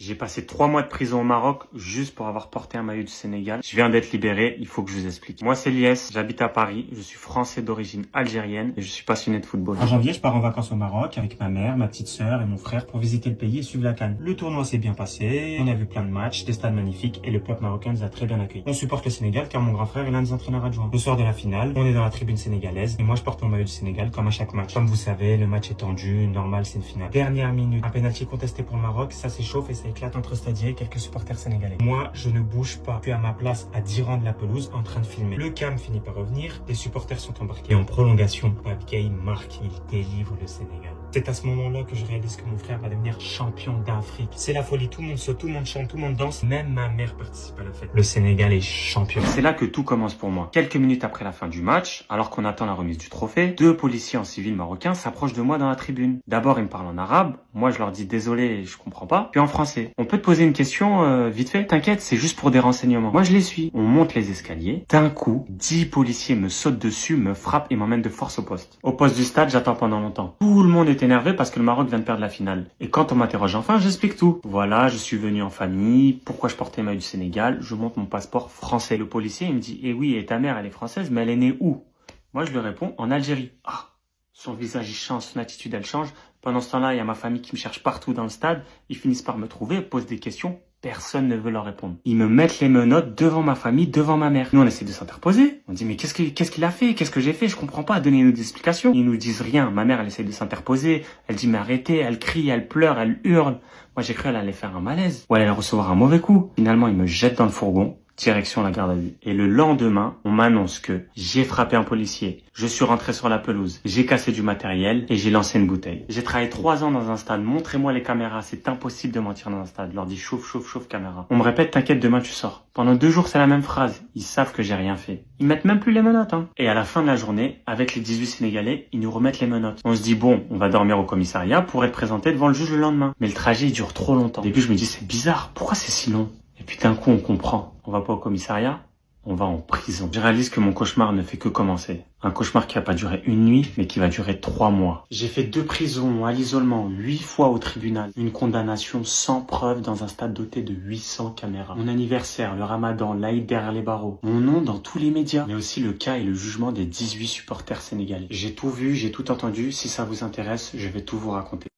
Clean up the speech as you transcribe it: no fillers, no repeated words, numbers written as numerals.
J'ai passé 3 mois de prison au Maroc juste pour avoir porté un maillot du Sénégal. Je viens d'être libéré, il faut que je vous explique. Moi, c'est Lies, j'habite à Paris, je suis français d'origine algérienne et je suis passionné de football. En janvier, je pars en vacances au Maroc avec ma mère, ma petite sœur et mon frère pour visiter le pays et suivre la CAN. Le tournoi s'est bien passé, on a vu plein de matchs, des stades magnifiques et le peuple marocain nous a très bien accueillis. On supporte le Sénégal car mon grand frère est l'un des entraîneurs adjoints. Le soir de la finale, on est dans la tribune sénégalaise et moi je porte mon maillot du Sénégal comme à chaque match. Comme vous savez, le match est tendu, normal, c'est une finale. Dernière minute, un pénalty contesté pour le Maroc, ça s'échauffe et ça éclate entre stadiers et quelques supporters sénégalais. Moi, je ne bouge pas. Je suis à ma place à 10 rangs de la pelouse en train de filmer. Le cam finit par revenir, les supporters sont embarqués. Et en prolongation, Pape Gueye marque, il délivre le Sénégal. C'est à ce moment-là que je réalise que mon frère va devenir champion d'Afrique. C'est la folie, tout le monde saute, tout le monde chante, tout le monde danse. Même ma mère participe à la fête. Le Sénégal est champion. C'est là que tout commence pour moi. Quelques minutes après la fin du match, alors qu'on attend la remise du trophée, 2 policiers en civil marocain s'approchent de moi dans la tribune. D'abord, ils me parlent en arabe. Moi, je leur dis désolé, je comprends pas. Puis en français. On peut te poser une question vite fait? T'inquiète, c'est juste pour des renseignements. Moi, je les suis. On monte les escaliers. D'un coup, 10 policiers me sautent dessus, me frappent et m'emmènent de force au poste. Au poste du stade, j'attends pendant longtemps. Tout le monde est énervé parce que le Maroc vient de perdre la finale. Et quand on m'interroge enfin, j'explique tout. Voilà, je suis venu en famille, pourquoi je portais le maillot du Sénégal, je montre mon passeport français. Le policier, il me dit, eh oui, et ta mère, elle est française, mais elle est née où? Moi, je lui réponds, en Algérie. Ah, son visage, il change, son attitude, elle change. Pendant ce temps-là, il y a ma famille qui me cherche partout dans le stade. Ils finissent par me trouver, posent des questions. Personne ne veut leur répondre. Ils me mettent les menottes devant ma famille, devant ma mère. Nous, on essaie de s'interposer. On dit, mais qu'est-ce qu'il a fait? Qu'est-ce que j'ai fait? Je comprends pas. Donnez-nous des explications. Ils nous disent rien. Ma mère, elle essaie de s'interposer. Elle dit, mais arrêtez. Elle crie, elle pleure, elle hurle. Moi, j'ai cru qu'elle allait faire un malaise. Ou elle allait recevoir un mauvais coup. Finalement, ils me jettent dans le fourgon. Direction la garde à vue. Et le lendemain, on m'annonce que j'ai frappé un policier, je suis rentré sur la pelouse, j'ai cassé du matériel et j'ai lancé une bouteille. J'ai travaillé 3 ans dans un stade, montrez-moi les caméras, c'est impossible de mentir dans un stade. Je leur dis chauffe, chauffe, chauffe caméra. On me répète t'inquiète, demain tu sors. Pendant 2 jours, c'est la même phrase. Ils savent que j'ai rien fait. Ils mettent même plus les menottes, hein. Et à la fin de la journée, avec les 18 Sénégalais, ils nous remettent les menottes. On se dit bon, on va dormir au commissariat pour être présenté devant le juge le lendemain. Mais le trajet, il dure trop longtemps. Au début, je me dis c'est bizarre, pourquoi c'est si long? Et puis d'un coup, on comprend. On va pas au commissariat, on va en prison. Je réalise que mon cauchemar ne fait que commencer. Un cauchemar qui va pas durer une nuit, mais qui va durer 3 mois. J'ai fait 2 prisons à l'isolement, 8 fois au tribunal. Une condamnation sans preuve dans un stade doté de 800 caméras. Mon anniversaire, le ramadan, l'Aïd derrière les barreaux. Mon nom dans tous les médias. Mais aussi le cas et le jugement des 18 supporters sénégalais. J'ai tout vu, j'ai tout entendu. Si ça vous intéresse, je vais tout vous raconter.